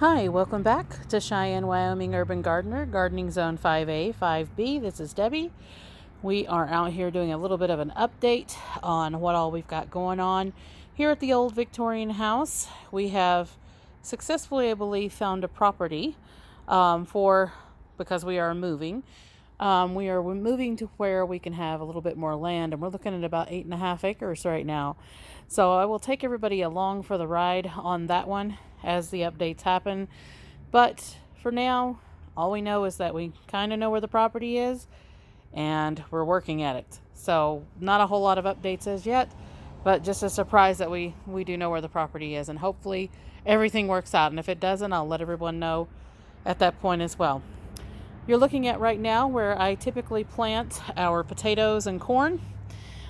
Hi, welcome back to Cheyenne, Wyoming Urban Gardener, Gardening Zone 5A, 5B. This is Debbie. We are out here doing a little bit of an update on what all we've got going on here at the old Victorian house. We have successfully, I believe, found a property because we are moving. We are moving to where we can have a little bit more land, and we're looking at about 8.5 acres right now. So I will take everybody along for the ride on that one as the updates happen. But for now, all we know is that we kind of know where the property is, and we're working at it. So not a whole lot of updates as yet, but just a surprise that we do know where the property is, and hopefully everything works out. And if it doesn't, I'll let everyone know at that point as well. You're looking at right now where I typically plant our potatoes and corn.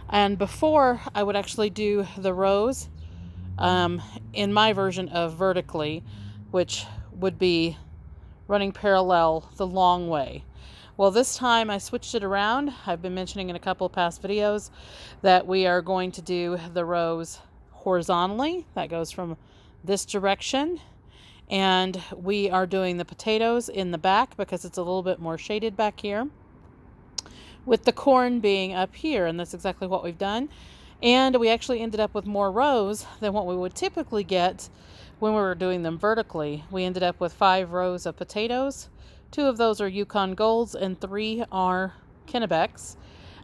And before, I would actually do the rows in my version of vertically, which would be running parallel the long way. Well, this time I switched it around. I've been mentioning in a couple of past videos that we are going to do the rows horizontally. That goes from this direction. And we are doing the potatoes in the back because it's a little bit more shaded back here, with the corn being up here, and that's exactly what we've done. And we actually ended up with more rows than what we would typically get when we were doing them vertically. We ended up with 5 rows of potatoes. 2 of those are Yukon Golds and 3 are Kennebecks.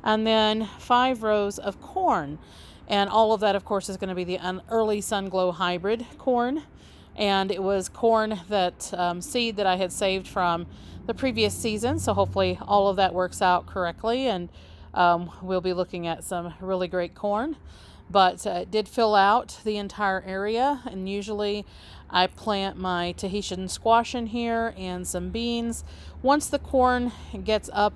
And then 5 rows of corn. And all of that, of course, is going to be the early Sunglow hybrid corn. And it was corn that seed that I had saved from the previous season. So hopefully all of that works out correctly, and we'll be looking at some really great corn. But it did fill out the entire area, and usually I plant my Tahitian squash in here and some beans. Once the corn gets up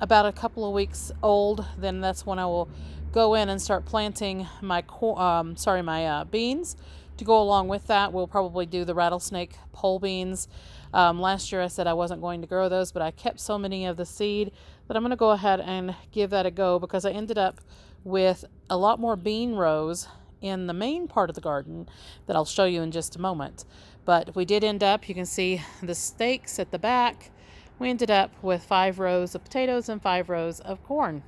about a couple of weeks old, then that's when I will go in and start planting my beans. To go along with that, we'll probably do the rattlesnake pole beans. Last year I said I wasn't going to grow those, but I kept so many of the seed that I'm going to go ahead and give that a go, because I ended up with a lot more bean rows in the main part of the garden that I'll show you in just a moment. But we did end up, you can see the stakes at the back, we ended up with 5 rows of potatoes and 5 rows of corn.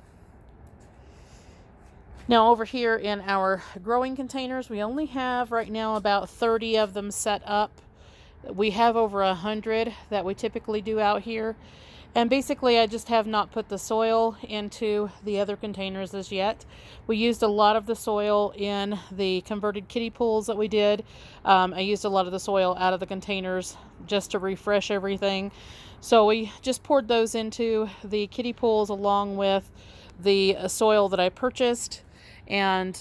Now over here in our growing containers, we only have right now about 30 of them set up. We have over 100 that we typically do out here. And basically I just have not put the soil into the other containers as yet. We used a lot of the soil in the converted kiddie pools that we did. I used a lot of the soil out of the containers just to refresh everything. So we just poured those into the kiddie pools along with the soil that I purchased, and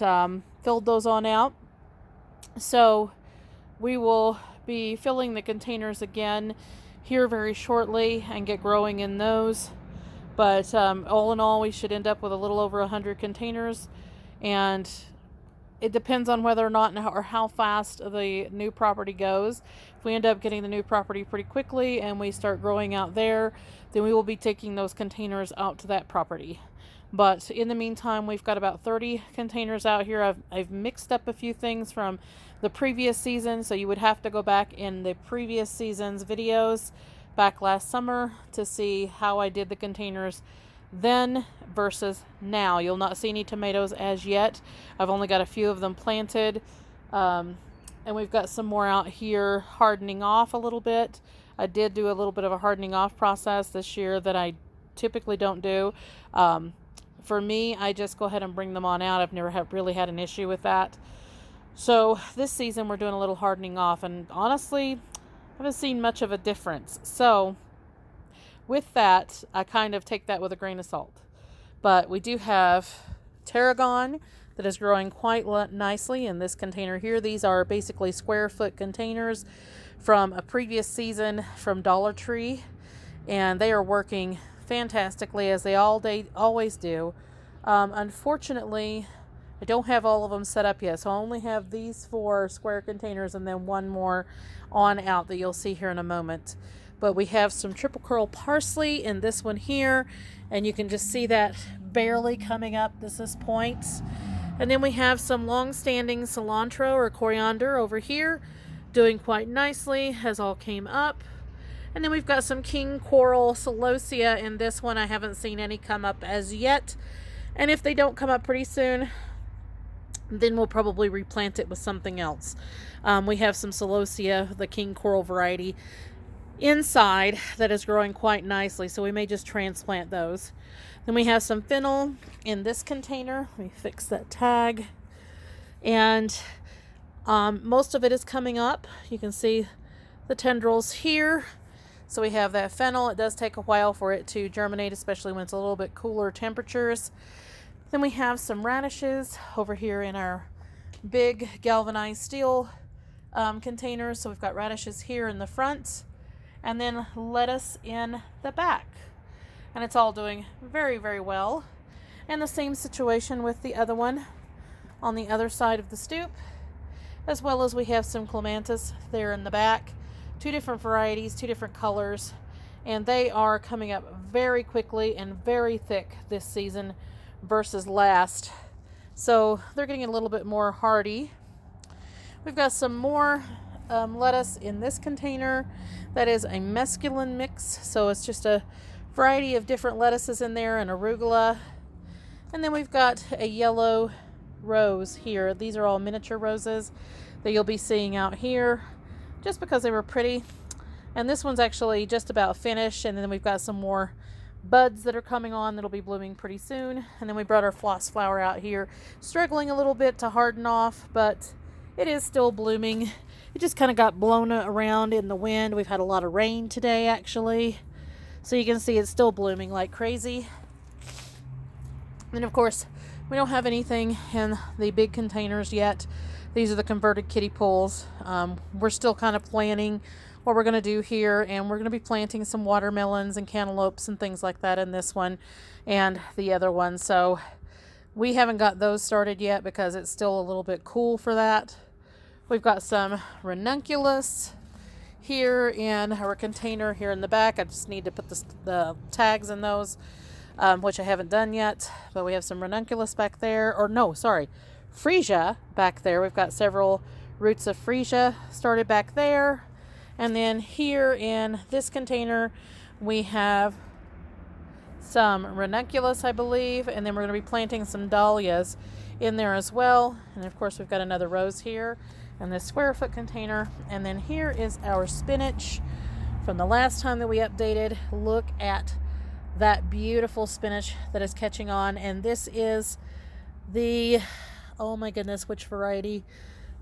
filled those on out. So we will be filling the containers again here very shortly and get growing in those. But all in all, we should end up with a little over 100 containers, and it depends on whether or not or how fast the new property goes. If we end up getting the new property pretty quickly and we start growing out there, then we will be taking those containers out to that property. But in the meantime, we've got about 30 containers out here. I've mixed up a few things from the previous season, so you would have to go back in the previous season's videos back last summer to see how I did the containers then versus now. You'll not see any tomatoes as yet. I've only got a few of them planted, and we've got some more out here hardening off a little bit. I did do a little bit of a hardening off process this year that I typically don't do. For me, I just go ahead and bring them on out. I've never really had an issue with that. So this season we're doing a little hardening off, and honestly, I haven't seen much of a difference. So with that, I kind of take that with a grain of salt. But we do have tarragon that is growing quite nicely in this container here. These are basically square foot containers from a previous season from Dollar Tree, and they are working fantastically, as they always do. Unfortunately, I don't have all of them set up yet, so I only have these 4 square containers and then one more on out that you'll see here in a moment. But we have some triple curl parsley in this one here, and you can just see that barely coming up at this point. And then we have some long-standing cilantro or coriander over here. doing quite nicely, has all came up. And then we've got some king coral celosia in this one. I haven't seen any come up as yet. And if they don't come up pretty soon, then we'll probably replant it with something else. We have some celosia, the king coral variety, inside that is growing quite nicely, so we may just transplant those. Then we have some fennel in this container. Let me fix that tag. And most of it is coming up. You can see the tendrils here. So we have that fennel. It does take a while for it to germinate, especially when it's a little bit cooler temperatures. Then we have some radishes over here in our big galvanized steel containers. So we've got radishes here in the front, and then lettuce in the back. And it's all doing very, very well. And the same situation with the other one on the other side of the stoop, as well as we have some clematis there in the back. 2 different varieties, 2 different colors, and they are coming up very quickly and very thick this season versus last. So they're getting a little bit more hardy. We've got some more lettuce in this container. That is a mesclun mix, so it's just a variety of different lettuces in there, and arugula. And then we've got a yellow rose here. These are all miniature roses that you'll be seeing out here just because they were pretty. And this one's actually just about finished, and then we've got some more buds that are coming on that'll be blooming pretty soon. And then we brought our floss flower out here, struggling a little bit to harden off, but it is still blooming. It just kind of got blown around in the wind. We've had a lot of rain today, actually, so you can see it's still blooming like crazy. And of course, we don't have anything in the big containers yet. These are the converted kiddie pools. We're still kind of planning what we're going to do here, and we're going to be planting some watermelons and cantaloupes and things like that in this one and the other one. So we haven't got those started yet because it's still a little bit cool for that. We've got some ranunculus here in our container here in the back. I just need to put the tags in those, which I haven't done yet. But we have some ranunculus back there, or no, sorry, freesia back there. We've got several roots of freesia started back there. And then here in this container, we have some ranunculus, I believe. And then we're going to be planting some dahlias in there as well. And of course, we've got another rose here in this square foot container. And then here is our spinach from the last time that we updated. Look at that beautiful spinach that is catching on. And this is the, oh my goodness, which variety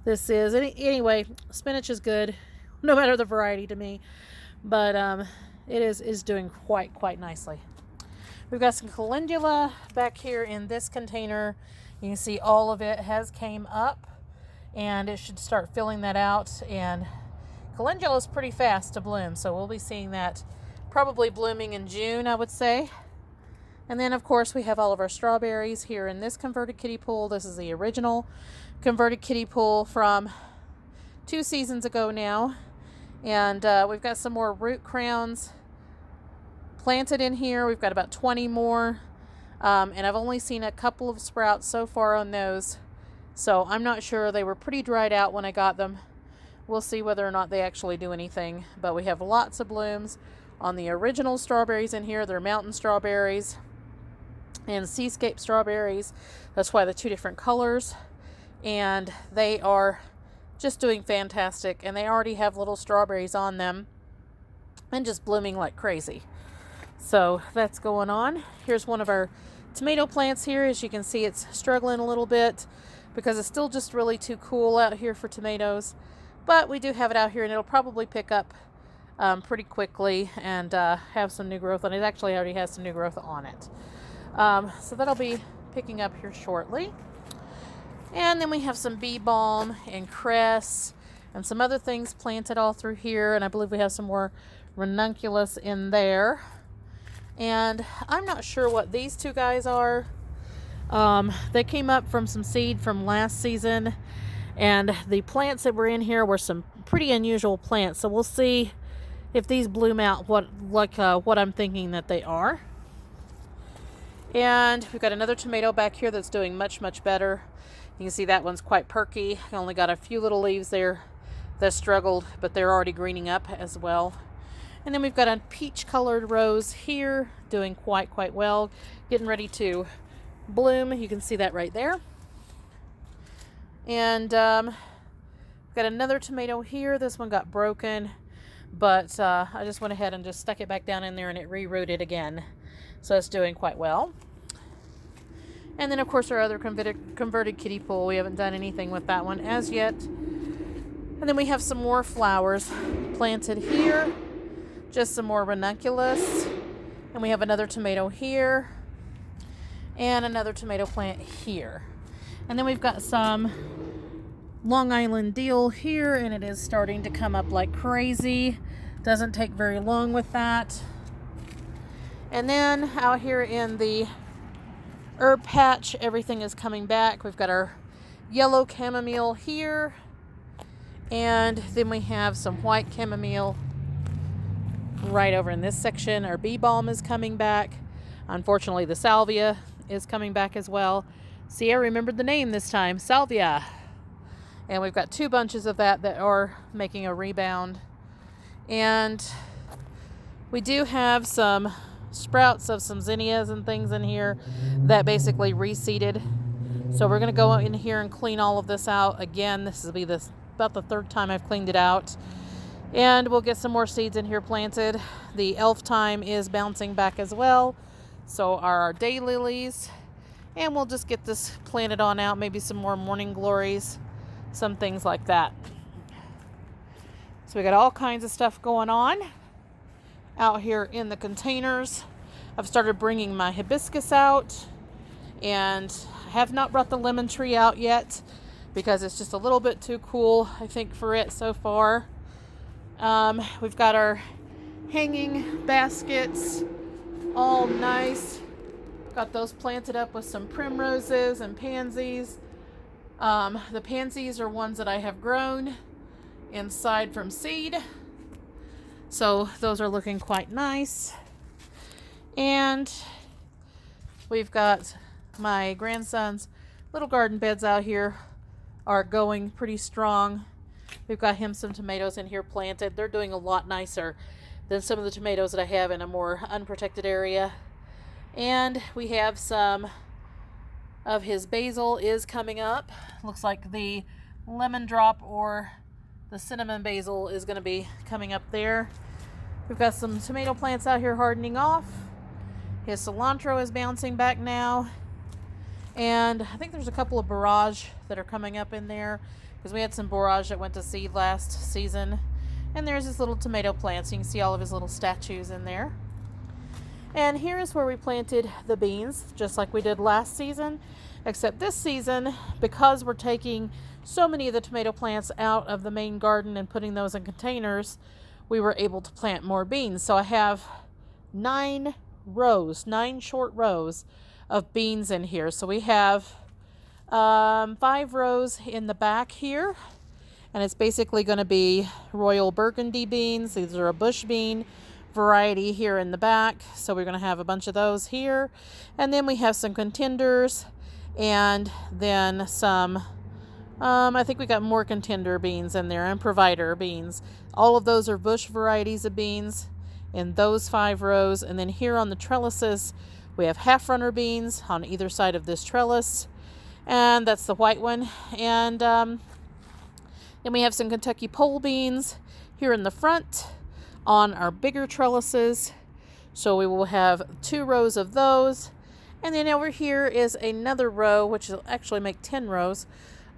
this is. Anyway, spinach is good, no matter the variety to me, but it is doing quite nicely. We've got some calendula back here in this container. You can see all of it has came up, and it should start filling that out. And calendula is pretty fast to bloom, so we'll be seeing that probably blooming in June, I would say. And then, of course, we have all of our strawberries here in this converted kiddie pool. This is the original converted kiddie pool from 2 seasons ago now. And we've got some more root crowns planted in here. We've got about 20 more. And I've only seen a couple of sprouts so far on those. So I'm not sure. They were pretty dried out when I got them. We'll see whether or not they actually do anything. But we have lots of blooms on the original strawberries in here. They're mountain strawberries and seascape strawberries. That's why the 2 different colors. And they are just doing fantastic. And they already have little strawberries on them and just blooming like crazy. So that's going on. Here's one of our tomato plants here. As you can see, it's struggling a little bit because it's still just really too cool out here for tomatoes. But we do have it out here, and it'll probably pick up pretty quickly and have some new growth on it. It actually already has some new growth on it. So that'll be picking up here shortly. And then we have some bee balm and cress and some other things planted all through here. And I believe we have some more ranunculus in there. And I'm not sure what these 2 guys are. They came up from some seed from last season. And the plants that were in here were some pretty unusual plants. So we'll see if these bloom out what I'm thinking that they are. And we've got another tomato back here that's doing much better. You can see that one's quite perky. I only got a few little leaves there that struggled, but they're already greening up as well. And then we've got a peach colored rose here doing quite well, getting ready to bloom. You can see that right there. And we've got another tomato here. This one got broken, but I just went ahead and just stuck it back down in there and it re-rooted again. So it's doing quite well. And then of course our other converted kiddie pool. We haven't done anything with that one as yet. And then we have some more flowers planted here. Just some more ranunculus. And we have another tomato here. And another tomato plant here. And then we've got some Long Island deal here, and it is starting to come up like crazy. Doesn't take very long with that. And then out here in the herb patch, everything is coming back. We've got our yellow chamomile here. And then we have some white chamomile right over in this section. Our bee balm is coming back. Unfortunately, the salvia is coming back as well. See, I remembered the name this time, salvia. And we've got 2 bunches of that are making a rebound. And we do have some sprouts of some zinnias and things in here that basically reseeded. So we're going to go in here and clean all of this out. Again, this will be about the 3rd time I've cleaned it out. And we'll get some more seeds in here planted. The elf thyme is bouncing back as well. So are our daylilies. And we'll just get this planted on out. Maybe some more morning glories. Some things like that. So we got all kinds of stuff going on out here in the containers. I've started bringing my hibiscus out. And I have not brought the lemon tree out yet, because it's just a little bit too cool, I think, for it so far. We've got our hanging baskets, all nice. Got those planted up with some primroses and pansies. The pansies are ones that I have grown inside from seed. So those are looking quite nice. And we've got my grandson's little garden beds out here are going pretty strong. We've got him some tomatoes in here planted. They're doing a lot nicer than some of the tomatoes that I have in a more unprotected area. And we have some of his basil is coming up. Looks like the lemon drop or the cinnamon basil is going to be coming up there. We've got some tomato plants out here hardening off. His cilantro is bouncing back now. And I think there's a couple of borage that are coming up in there, because we had some borage that went to seed last season. And there's his little tomato plants. You can see all of his little statues in there. And here is where we planted the beans, just like we did last season. Except this season, because we're taking so many of the tomato plants out of the main garden and putting those in containers, we were able to plant more beans. So I have 9 short rows of beans in here. So we have 5 rows in the back here, and it's basically going to be Royal Burgundy beans. These are a bush bean variety here in the back, so we're going to have a bunch of those here. And then we have some contenders, and then some I think we got more contender beans in there, and provider beans. All of those are bush varieties of beans in those 5 rows. And then here on the trellises, we have half runner beans on either side of this trellis, and that's the white one. And then we have some Kentucky pole beans here in the front on our bigger trellises. So we will have 2 rows of those. And then over here is another row, which will actually make 10 rows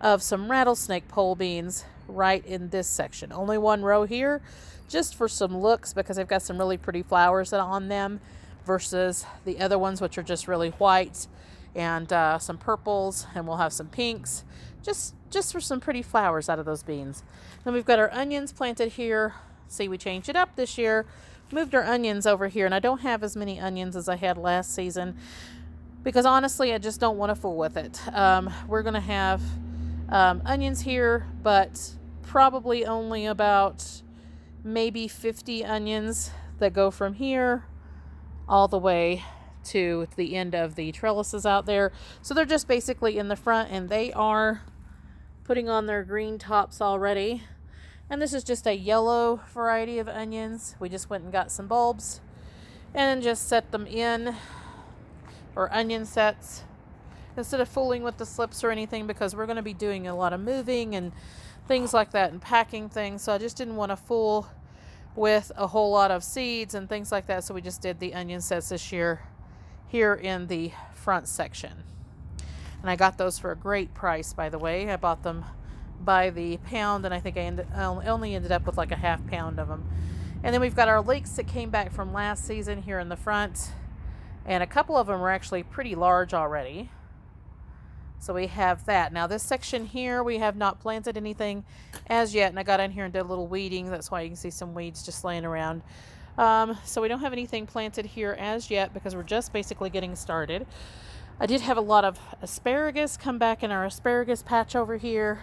of some rattlesnake pole beans right in this section. Only 1 row here, just for some looks, because I've got some really pretty flowers on them versus the other ones, which are just really white, and some purples, and we'll have some pinks, just for some pretty flowers out of those beans. Then we've got our onions planted here. See, we changed it up this year, moved our onions over here, and I don't have as many onions as I had last season, because honestly, I just don't want to fool with it. We're going to have onions here, but probably only about maybe 50 onions that go from here all the way to the end of the trellises out there. So they're just basically in the front, and they are putting on their green tops already. And this is just a yellow variety of onions. We just went and got some bulbs and just set them in, or onion sets, instead of fooling with the slips or anything, because we're going to be doing a lot of moving and things like that and packing things. So I just didn't want to fool with a whole lot of seeds and things like that. So we just did the onion sets this year here in the front section. And I got those for a great price, by the way. I bought them by the pound, and I think I only ended up with like a half pound of them. And then we've got our leeks that came back from last season here in the front, and a couple of them are actually pretty large already. So we have that. Now this section here, we have not planted anything as yet, and I got in here and did a little weeding. That's why you can see some weeds just laying around. So we don't have anything planted here as yet because we're just basically getting started. I did have a lot of asparagus come back in our asparagus patch over here.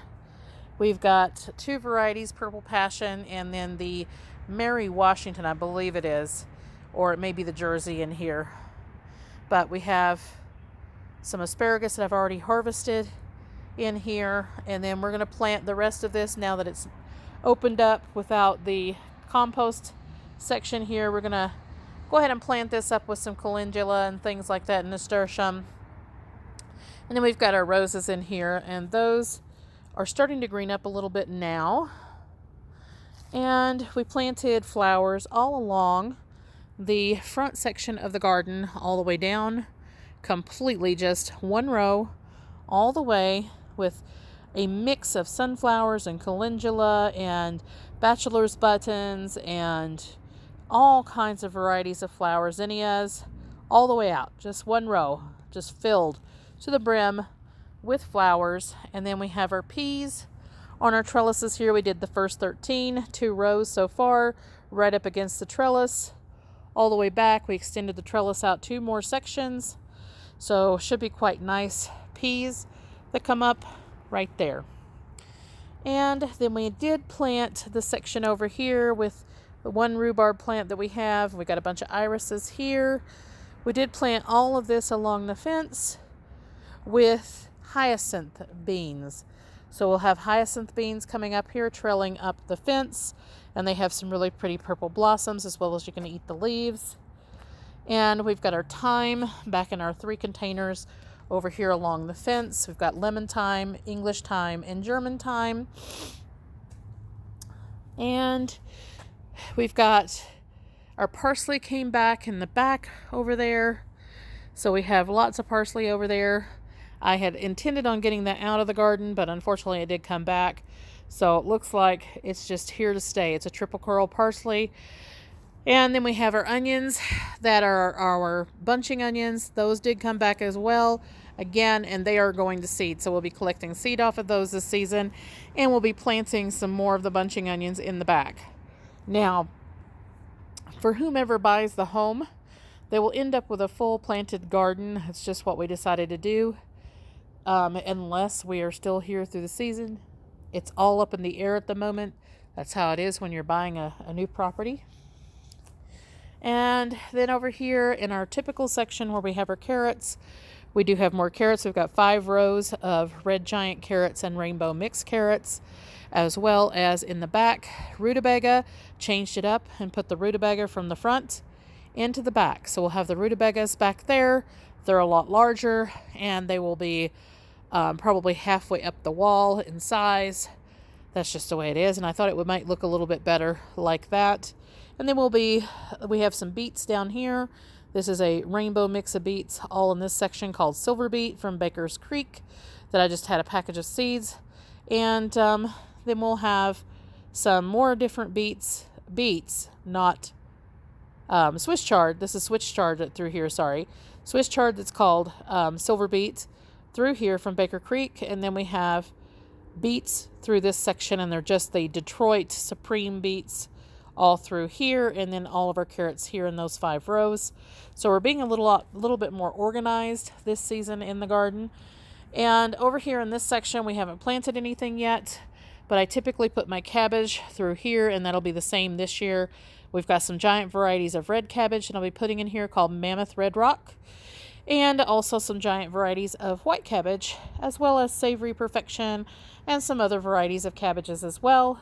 We've got two varieties, Purple Passion and then the Mary Washington, I believe it is, or it may be the Jersey in here. But we have some asparagus that I've already harvested in here, and then we're going to plant the rest of this now that it's opened up without the compost section here. We're going to go ahead and plant this up with some calendula and things like that, and nasturtium. And then we've got our roses in here, and those are starting to green up a little bit now. And we planted flowers all along the front section of the garden, all the way down, completely just one row all the way, with a mix of sunflowers and calendula and bachelor's buttons and all kinds of varieties of flowers, zinnias, all the way out. Just one row, just filled to the brim with flowers. And then we have our peas on our trellises here. We did the first 2 rows so far, right up against the trellis. All the way back, we extended the trellis out 2 more sections. So should be quite nice peas that come up right there. And then we did plant the section over here with the one rhubarb plant that we have. We got a bunch of irises here. We did plant all of this along the fence with hyacinth beans. So we'll have hyacinth beans coming up here, trailing up the fence, and they have some really pretty purple blossoms, as well as you can eat the leaves. And we've got our thyme back in our 3 containers over here along the fence. We've got lemon thyme, English thyme, and German thyme. And we've got our parsley came back in the back over there. So we have lots of parsley over there. I had intended on getting that out of the garden, but unfortunately it did come back. So it looks like it's just here to stay. It's a triple curl parsley. And then we have our onions that are our bunching onions. Those did come back as well again, and they are going to seed. So we'll be collecting seed off of those this season, and we'll be planting some more of the bunching onions in the back. Now, for whomever buys the home, they will end up with a full planted garden. It's just what we decided to do. Unless we are still here through the season. It's all up in the air at the moment. That's how it is when you're buying a new property. And then over here in our typical section where we have our carrots, we do have more carrots. We've got 5 rows of red giant carrots and rainbow mixed carrots, as well as in the back, rutabaga. Changed it up and put the rutabaga from the front into the back. So we'll have the rutabagas back there. They're a lot larger, and they will be probably halfway up the wall in size. That's just the way it is, and I thought it might look a little bit better like that. And then we have some beets down here. This is a rainbow mix of beets all in this section called Silver Beet from Baker's Creek that I just had a package of seeds. And then we'll have some more different beets, not Swiss chard. This is Swiss chard through here, sorry. Swiss chard that's called Silver Beet through here from Baker Creek. And then we have beets through this section, and they're just the Detroit Supreme beets all through here, and then all of our carrots here in those 5 rows. So we're being a little bit more organized this season in the garden. And over here in this section, we haven't planted anything yet, but I typically put my cabbage through here, and that'll be the same this year. We've got some giant varieties of red cabbage that I'll be putting in here called Mammoth Red Rock, and also some giant varieties of white cabbage, as well as Savory Perfection and some other varieties of cabbages as well.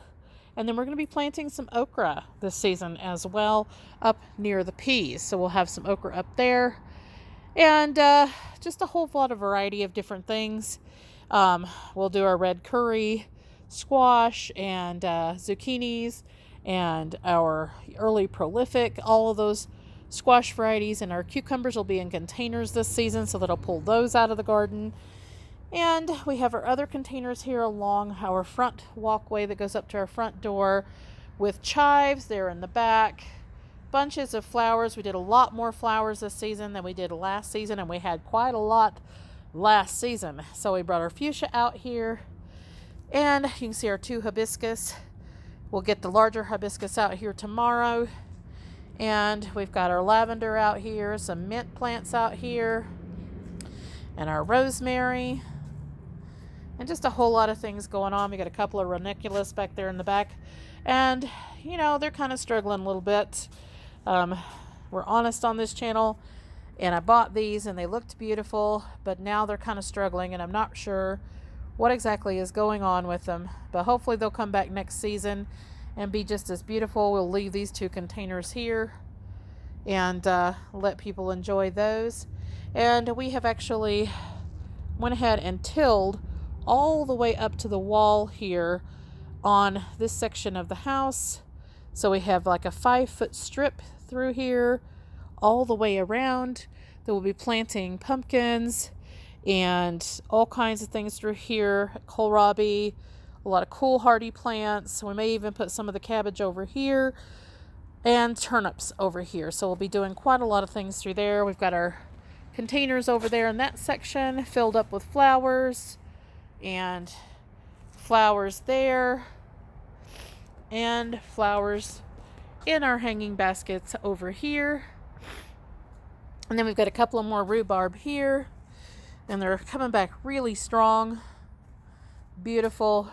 And then we're going to be planting some okra this season as well up near the peas. So we'll have some okra up there. And just a whole lot of variety of different things. We'll do our red curry, squash, and zucchinis, and our early prolific, all of those squash varieties. And our cucumbers will be in containers this season, so that I'll pull those out of the garden. And we have our other containers here along our front walkway that goes up to our front door with chives there in the back. Bunches of flowers. We did a lot more flowers this season than we did last season, and we had quite a lot last season. So we brought our fuchsia out here, and you can see our 2 hibiscus. We'll get the larger hibiscus out here tomorrow. And we've got our lavender out here, some mint plants out here, and our rosemary, and just a whole lot of things going on. We got a couple of ranunculus back there in the back, and you know, they're kind of struggling a little bit. We're honest on this channel, and I bought these and they looked beautiful, but now they're kind of struggling, and I'm not sure what exactly is going on with them, but hopefully they'll come back next season and be just as beautiful. We'll leave these 2 containers here and let people enjoy those. And we have actually went ahead and tilled all the way up to the wall here on this section of the house. So we have like a 5-foot strip through here all the way around that we'll be planting pumpkins and all kinds of things through here, kohlrabi, a lot of cool hardy plants. We may even put some of the cabbage over here and turnips over here. So we'll be doing quite a lot of things through there. We've got our containers over there in that section filled up with flowers, and flowers there, and flowers in our hanging baskets over here. And then we've got a couple of more rhubarb here, and they're coming back really strong, beautiful.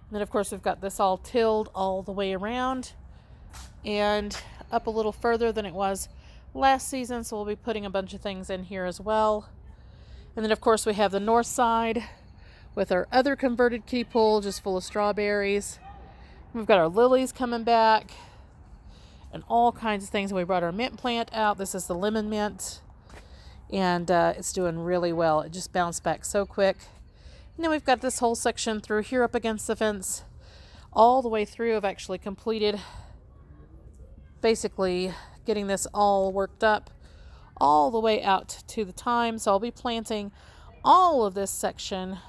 And then of course we've got this all tilled all the way around and up a little further than it was last season, so we'll be putting a bunch of things in here as well. And then of course we have the north side with our other converted kiddie pool just full of strawberries. We've got our lilies coming back and all kinds of things. We brought our mint plant out. This is the lemon mint, and it's doing really well. It just bounced back so quick. And then we've got this whole section through here up against the fence all the way through. I've actually completed basically getting this all worked up all the way out to the thyme. So I'll be planting all of this section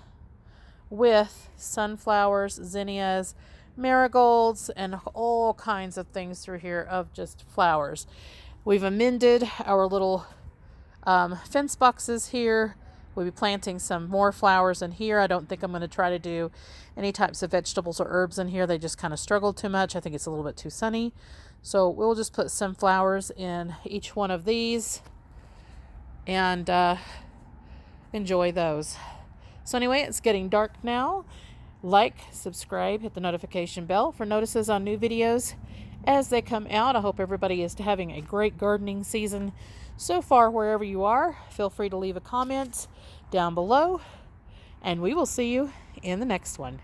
with sunflowers, zinnias, marigolds, and all kinds of things through here of just flowers. We've amended our little fence boxes here. We'll be planting some more flowers in here. I don't think I'm going to try to do any types of vegetables or herbs in here. They just kind of struggle too much. I think it's a little bit too sunny. So we'll just put some flowers in each one of these and enjoy those. So anyway, it's getting dark now. Like, subscribe, hit the notification bell for notices on new videos as they come out. I hope everybody is having a great gardening season so far wherever you are. Feel free to leave a comment down below, and we will see you in the next one.